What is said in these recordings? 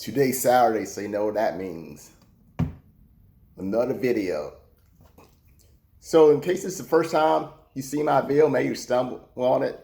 Today's Saturday, so you know what that means. Another video. So in case this is the first time you see my video, maybe you stumble on it,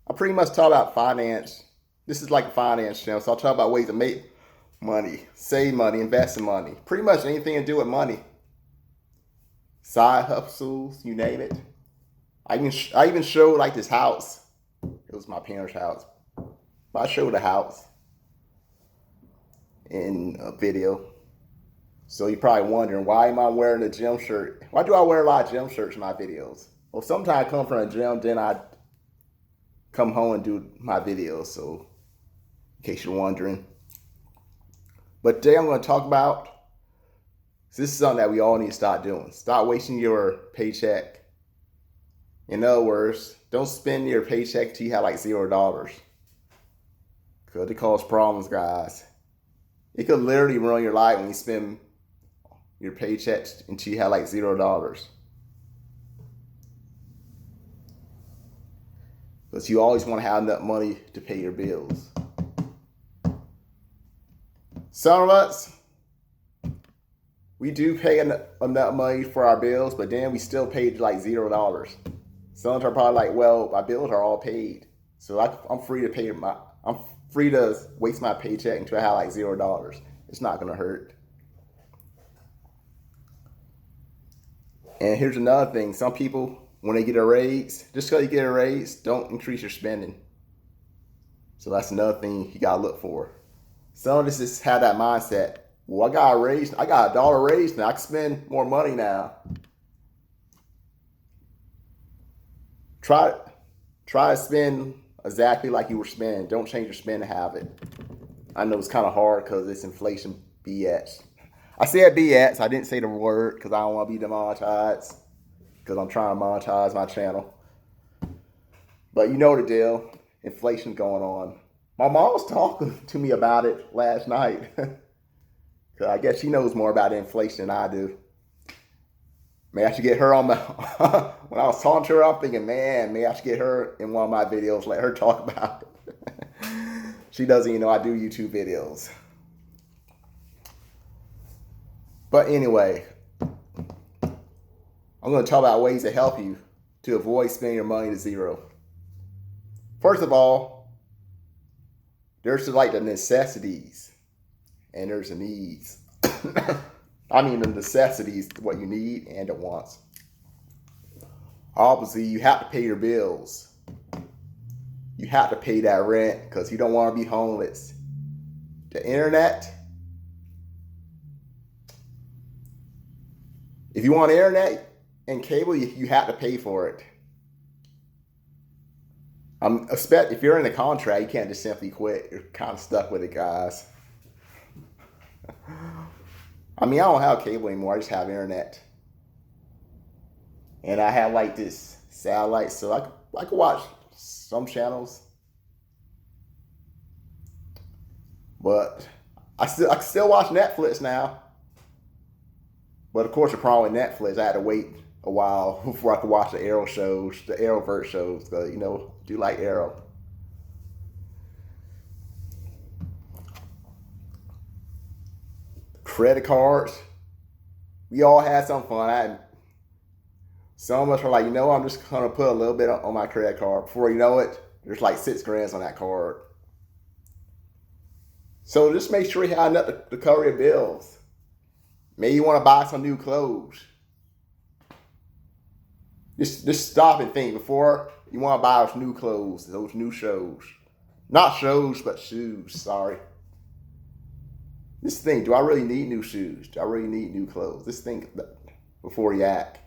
I pretty much talk about finance. This is like a finance channel, so I'll talk about ways to make money, save money, invest in money. Pretty much anything to do with money. Side hustles, you name it. I even showed like this house. It was my parents' house. But I showed the house in a video. So you're probably wondering, why am I wearing a gym shirt? Why do I wear a lot of gym shirts in my videos? Well, sometimes I come from a gym, then I come home and do my videos. So in case you're wondering. But today I'm going to talk about, this is something that we all need to start doing. Stop wasting your paycheck. In other words, don't spend your paycheck until you have like $0. Because it causes problems, guys. It could literally ruin your life when you spend your paychecks until you have like $0. Because you always want to have enough money to pay your bills. Some of us, we do pay enough money for our bills, but then we still pay like $0. Some of us are probably like, well, my bills are all paid, so I'm free to pay I'm free to waste my paycheck until I have like $0. It's not gonna hurt. And here's another thing: some people, when they get a raise, just because you get a raise, don't increase your spending. So that's another thing you gotta look for. Some of us just have that mindset. Well, I got a raise. I got $1 raise now. I can spend more money now. Try to spend exactly like you were spending. Don't change your spending habit. I know it's kind of hard because it's inflation BS. I said BS. I didn't say the word because I don't want to be demonetized. Because I'm trying to monetize my channel. But you know the deal. Inflation's going on. My mom was talking to me about it last night. Because I guess she knows more about inflation than I do. Maybe I should get her on my... When I was talking to her, I'm thinking, man, maybe I should get her in one of my videos. Let her talk about it. She doesn't even know I do YouTube videos. But anyway, I'm going to talk about ways to help you to avoid spending your money to zero. First of all, there's like the necessities and there's the needs. I mean the necessities, what you need, and the wants. Obviously, you have to pay your bills. You have to pay that rent because you don't want to be homeless. The internet. If you want internet and cable, you have to pay for it. If you're in a contract, you can't just simply quit. You're kind of stuck with it, guys. I mean, I don't have cable anymore. I just have internet. And I have like this satellite, so I could watch some channels. But I can still watch Netflix now. But of course, the problem with Netflix, I had to wait a while before I could watch the Arrow shows, the Arrowverse shows, because, you know, I do like Arrow. Credit cards. We all had some fun. Some of us are like, you know, I'm just going to put a little bit on my credit card. Before you know it, there's like $6,000 on that card. So just make sure you have enough to cover your bills. Maybe you want to buy some new clothes. Just stop and think before you want to buy those new clothes, those new shoes. Not shows, but shoes, sorry. Just think, do I really need new shoes? Do I really need new clothes? Just think before you act.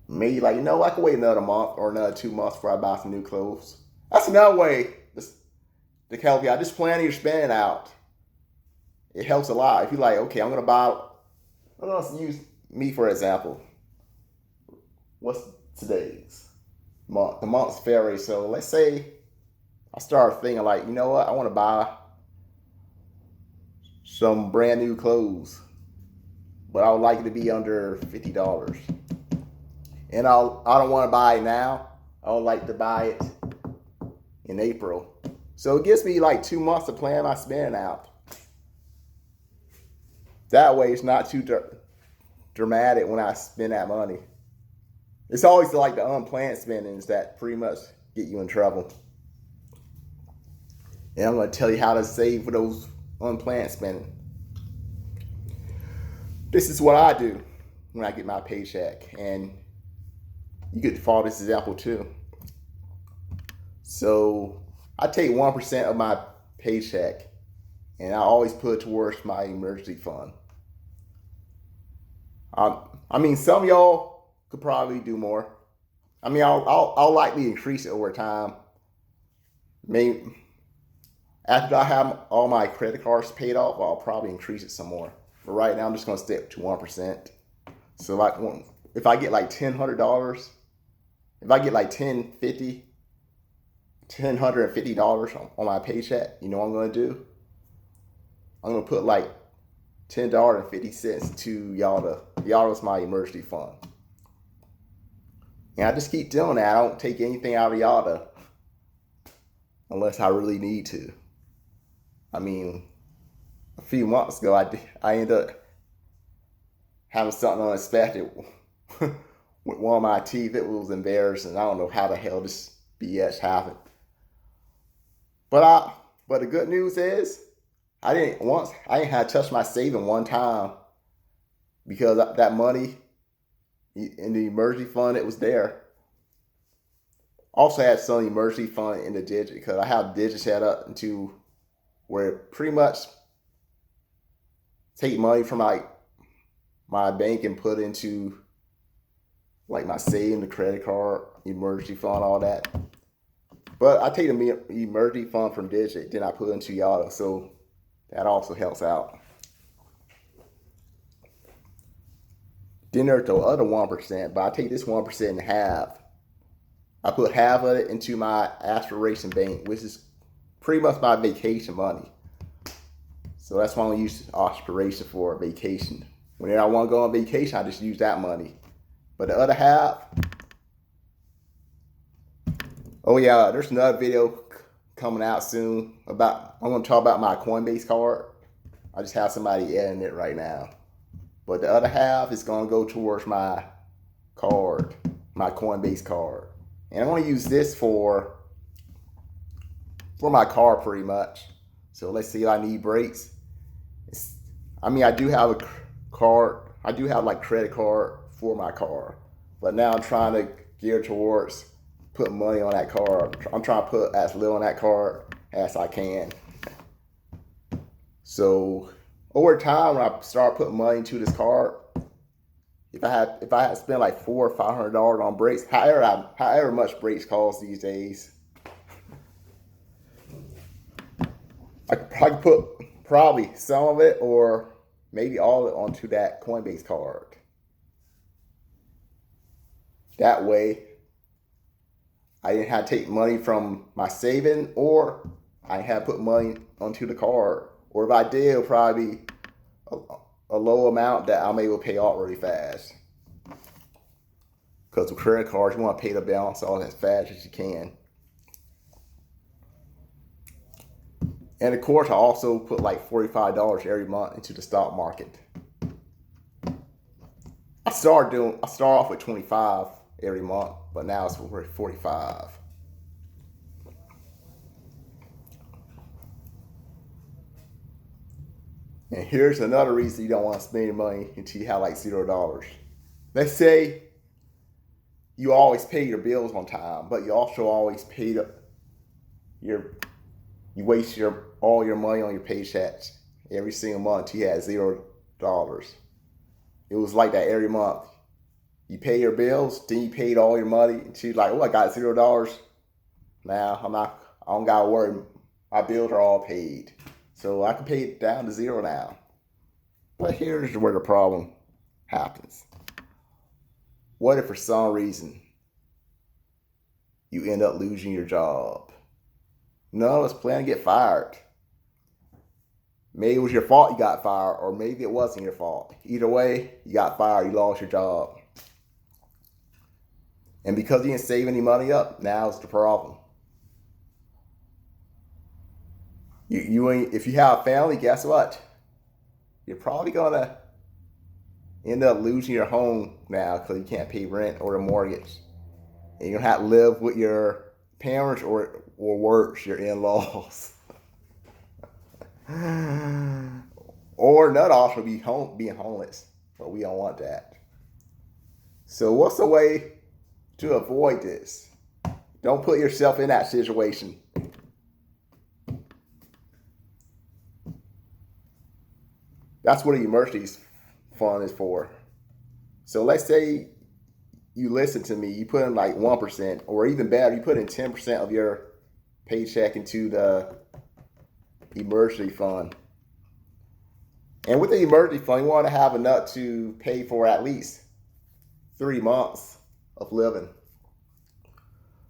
Maybe like, you know, I could wait another month or another 2 months before I buy some new clothes. That's another way to help you out. Just plan your spending out. It helps a lot. If you're like, okay, I'm going to use me for example. What's today's month? The month's February. So let's say I start thinking like, you know what? I want to buy some brand new clothes, but I would like it to be under $50. And I don't want to buy it now. I would like to buy it in April. So it gives me like 2 months to plan my spending out. That way it's not too dramatic when I spend that money. It's always like the unplanned spendings that pretty much get you in trouble. And I'm going to tell you how to save for those unplanned spending. This is what I do when I get my paycheck. And you could follow this example too. So I take 1% of my paycheck and I always put it towards my emergency fund. I mean, some of y'all could probably do more. I mean, I'll likely increase it over time. Maybe after I have all my credit cards paid off, I'll probably increase it some more. But right now, I'm just gonna stick to 1%. So like, if I get like $1,000, if I get like $1,050 on my paycheck, you know what I'm gonna do? I'm gonna put like $10.50 to YADA. YADA is my emergency fund. And I just keep doing that. I don't take anything out of YADA unless I really need to. I mean, a few months ago, I ended up having something unexpected with one of my teeth. It was embarrassing. I don't know how the hell this BS happened. But the good news is, I didn't have to touch my saving one time because that money in the emergency fund, it was there. Also had some emergency fund in the digit because I have digits set up into where it pretty much take money from my bank and put into like my saving, the credit card, emergency fund, all that. But I take the emergency fund from digit, then I put it into YADA, so that also helps out. Then there's the other 1%, but I take this 1% in half. I put half of it into my aspiration bank, which is pretty much my vacation money. So that's why I use aspiration for vacation. Whenever I want to go on vacation, I just use that money. But the other half, oh yeah, there's another video coming out soon I'm going to talk about my Coinbase card. I just have somebody editing it right now. But the other half is going to go towards my card, my Coinbase card. And I'm going to use this for my car pretty much. So let's see if I need brakes. I do have a card. I do have like credit card for my car. But now I'm trying to gear towards putting money on that card. I'm trying to put as little on that card as I can. So over time, when I start putting money into this card, if I had spent like $400 or $500 on brakes, however much brakes cost these days, I could put probably some of it or maybe all of it onto that Coinbase card. That way, I didn't have to take money from my saving, or I didn't have to put money onto the card. Or if I did, it'll probably be a low amount that I'm able to pay off really fast. Because with credit cards, you want to pay the balance off as fast as you can. And of course, I also put like $45 every month into the stock market. I start off with $25 every month, but now it's $45. And here's another reason you don't want to spend your money until you have like $0. Let's say you always pay your bills on time, but you also always you waste all your money on your paychecks every single month until you had $0. It was like that every month. You pay your bills, then you paid all your money until you're like, oh, I got $0. Now I don't gotta worry. My bills are all paid. So I can pay it down to $0 now. But here's where the problem happens. What if for some reason you end up losing your job? None of us plan to get fired. Maybe it was your fault you got fired, or maybe it wasn't your fault. Either way, you got fired, you lost your job. And because you didn't save any money up, now it's the problem. If you have a family, guess what? You're probably gonna end up losing your home now because you can't pay rent or a mortgage, and you're gonna have to live with your parents or worse, your in-laws. Or not also being homeless, but we don't want that. So what's the way to avoid this? Don't put yourself in that situation. That's what the emergency fund is for. So let's say you listen to me, you put in like 1%, or even better, you put in 10% of your paycheck into the emergency fund. And with the emergency fund, you want to have enough to pay for at least 3 months of living.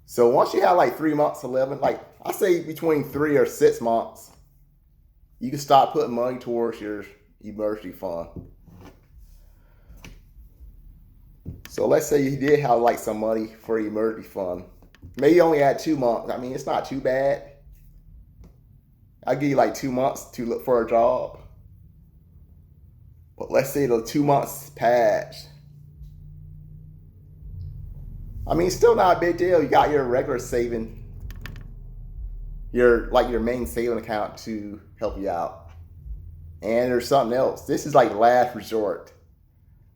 So once you have like 3 months of living, like I say between 3 or 6 months, you can start putting money towards your emergency fund. So let's say you did have like some money for the emergency fund. Maybe you only had 2 months. I mean, it's not too bad. I'll give you like 2 months to look for a job. But let's say the 2 months pass. I mean, still not a big deal. You got your regular saving, your main saving account to help you out. And there's something else. This is like last resort.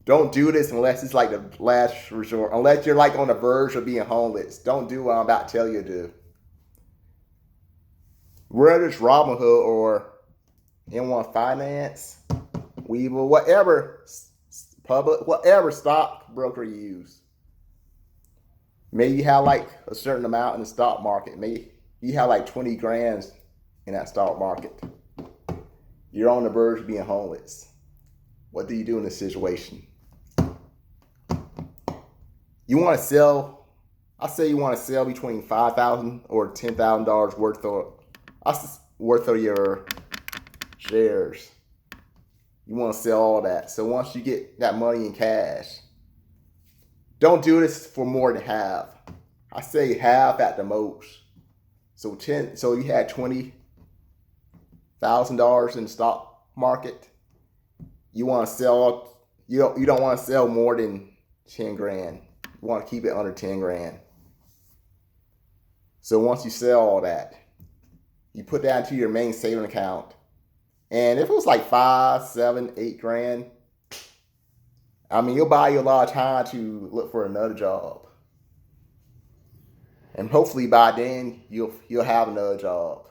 Don't do this unless it's like the last resort. Unless you're like on the verge of being homeless. Don't do what I'm about to tell you to do. Whether it's Robinhood or M1 Finance, Weevil, whatever stock broker you use. Maybe you have like a certain amount in the stock market. Maybe you have like 20 grand in that stock market. You're on the verge of being homeless. What do you do in this situation? You want to sell, I say you want to sell between $5,000 or $10,000 worth of your shares. You want to sell all that. So once you get that money in cash, don't do this for more than half. I say half at the most. So you had $20,000 in the stock market. You want to sell. You don't want to sell more than 10 grand. You want to keep it under 10 grand. So once you sell all that, you put that into your main saving account. And if it was like 5, 7, 8 grand, I mean, it'll buy you a lot of time to look for another job. And hopefully by then you'll have another job.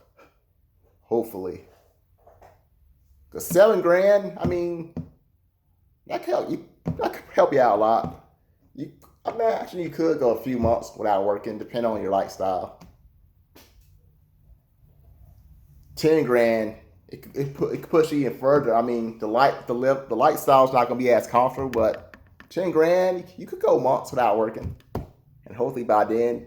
Hopefully. Because 7 grand, I mean, that could help you out a lot. I imagine you could go a few months without working, depending on your lifestyle. 10 grand, it could push you even further. I mean, the lifestyle's not gonna be as comfortable, but 10 grand, you could go months without working, and hopefully by the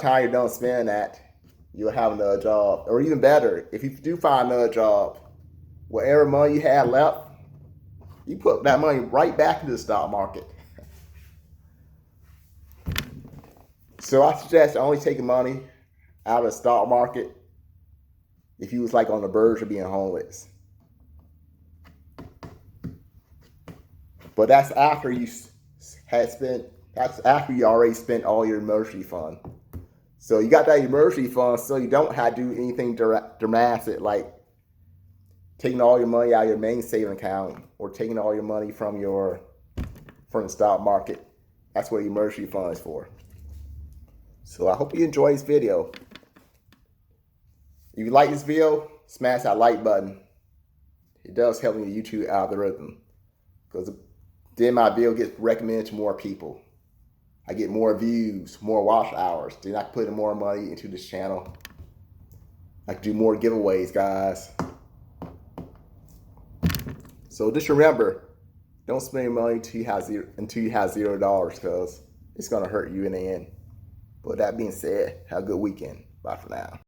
time you're done spending that, you'll have another job, or even better, if you do find another job, whatever money you had left, you put that money right back into the stock market. So I suggest only taking money out of the stock market if you was like on the verge of being homeless. But that's after you already spent all your emergency fund. So you got that emergency fund, so you don't have to do anything dramatic like taking all your money out of your main saving account or taking all your money from the stock market. That's what the emergency fund is for. So I hope you enjoy this video. If you like this video, smash that like button. It does help me the YouTube algorithm, because then my video gets recommended to more people. I get more views, more watch hours. Then I can put more money into this channel. I can do more giveaways, guys. So just remember, don't spend your money until you have $0, because it's gonna hurt you in the end. But that being said, have a good weekend. Bye for now.